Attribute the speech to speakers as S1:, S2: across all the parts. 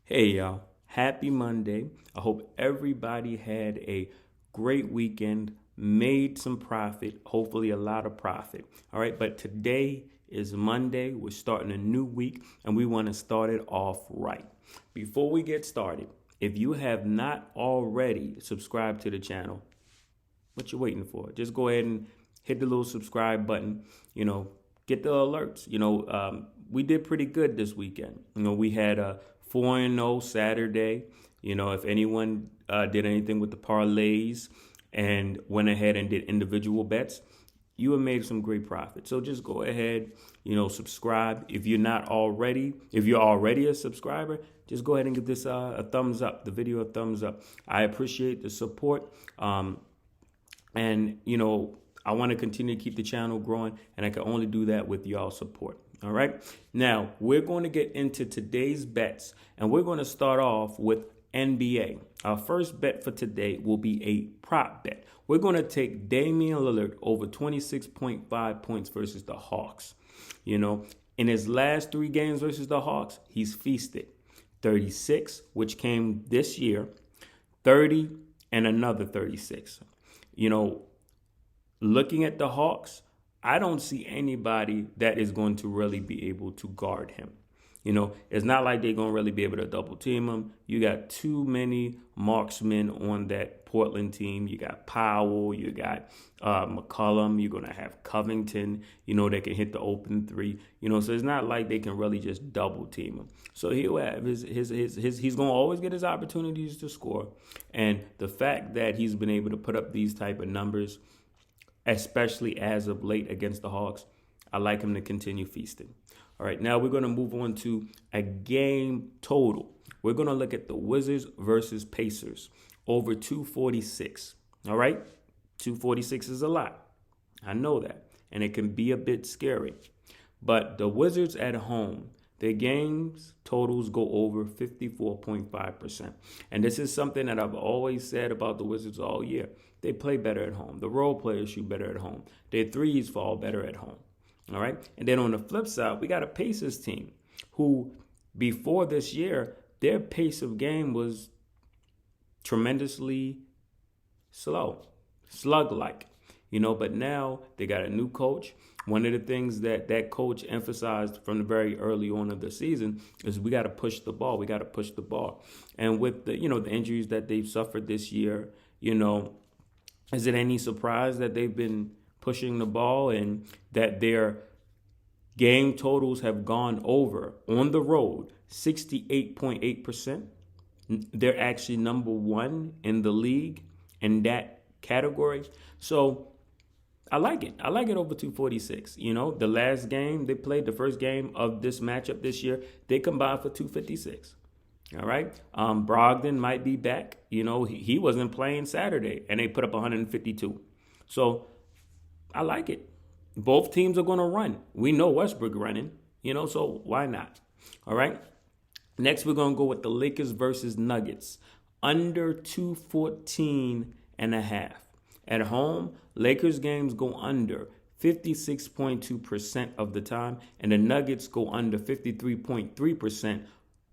S1: Hey y'all, happy Monday. I hope everybody had a great weekend, made some profit, hopefully a lot of profit. All right, but today is Monday. We're starting a new week and we want to start it off right. Before we get started, if you have not already subscribed to the channel, what you waiting for? Just go ahead and hit the little subscribe button. Get the alerts. We did pretty good this weekend. We had a 4-0 Saturday. If anyone did anything with the parlays and went ahead and did individual bets, you have made some great profit. So just go ahead, subscribe. If you're already a subscriber, just go ahead and give this a thumbs up, the video a thumbs up. I appreciate the support. And, I want to continue to keep the channel growing, and I can only do that with y'all's support. All right. Now, we're going to get into today's bets, and we're going to start off with NBA. Our first bet for today will be a prop bet. We're going to take Damian Lillard over 26.5 points versus the Hawks. In his last 3 games versus the Hawks, he's feasted 36, which came this year, 30, and another 36. Looking at the Hawks, I don't see anybody that is going to really be able to guard him. It's not like they're going to really be able to double team him. You got too many marksmen on that Portland team. You got Powell, you got McCollum, you're going to have Covington, that can hit the open 3. So it's not like they can really just double team him. So he'll have he's going to always get his opportunities to score. And the fact that he's been able to put up these type of numbers, especially as of late against the Hawks, I like him to continue feasting. All right, now we're going to move on to a game total. We're going to look at the Wizards versus Pacers over 246. All right, 246 is a lot. I know that, and it can be a bit scary. But the Wizards at home, their games totals go over 54.5%. And this is something that I've always said about the Wizards all year. They play better at home. The role players shoot better at home. Their threes fall better at home. All right. And then on the flip side, we got a Pacers team who, before this year, their pace of game was tremendously slow, slug-like, but now they got a new coach. One of the things that coach emphasized from the very early on of the season is we got to push the ball. We got to push the ball. And with the injuries that they've suffered this year, is it any surprise that they've been pushing the ball and that their game totals have gone over on the road 68.8%? They're actually number 1 in the league in that category. So I like it. I like it over 246. The last game they played, the first game of this matchup this year, they combined for 256. All right. Brogdon might be back. He wasn't playing Saturday and they put up 152. So I like it. Both teams are going to run. We know Westbrook running, so why not? All right. Next, we're going to go with the Lakers versus Nuggets. Under 214.5. At home, Lakers games go under 56.2% of the time, and the Nuggets go under 53.3%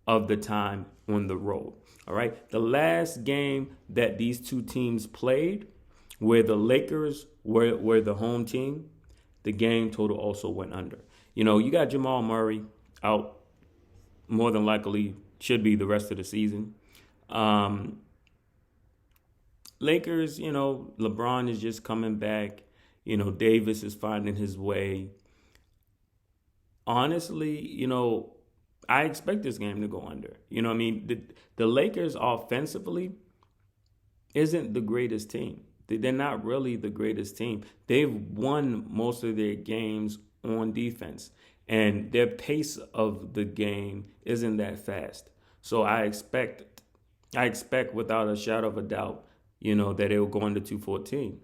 S1: of the time on the road. All right. The last game that these two teams played, where the Lakers were the home team, the game total also went under. You got Jamal Murray out, more than likely should be the rest of the season. Lakers, LeBron is just coming back. Davis is finding his way. Honestly, I expect this game to go under. The Lakers offensively isn't the greatest team. They're not really the greatest team. They've won most of their games on defense, and their pace of the game isn't that fast. So I expect without a shadow of a doubt, that it will go under 214.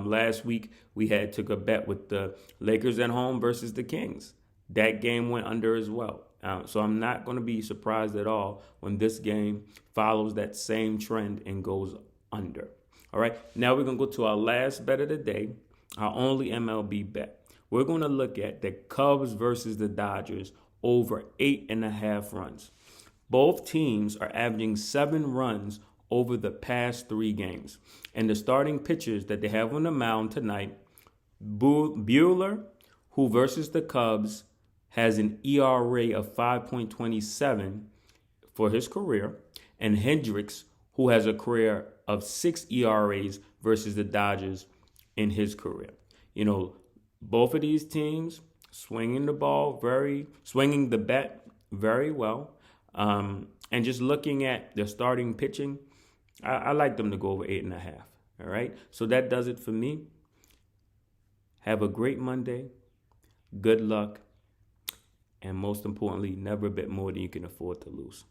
S1: Last week we took a bet with the Lakers at home versus the Kings. That game went under as well. So I'm not going to be surprised at all when this game follows that same trend and goes under. All right, now we're going to go to our last bet of the day, our only MLB bet. We're going to look at the Cubs versus the Dodgers over 8.5 runs. Both teams are averaging 7 runs over the past 3 games. And the starting pitchers that they have on the mound tonight, Buehler, who versus the Cubs has an ERA of 5.27 for his career, and Hendricks, who has a career of 6 ERAs versus the Dodgers in his career. You know, both of these teams swinging the bat very well. And just looking at their starting pitching, I like them to go over 8.5. All right. So that does it for me. Have a great Monday. Good luck. And most importantly, never bet more than you can afford to lose.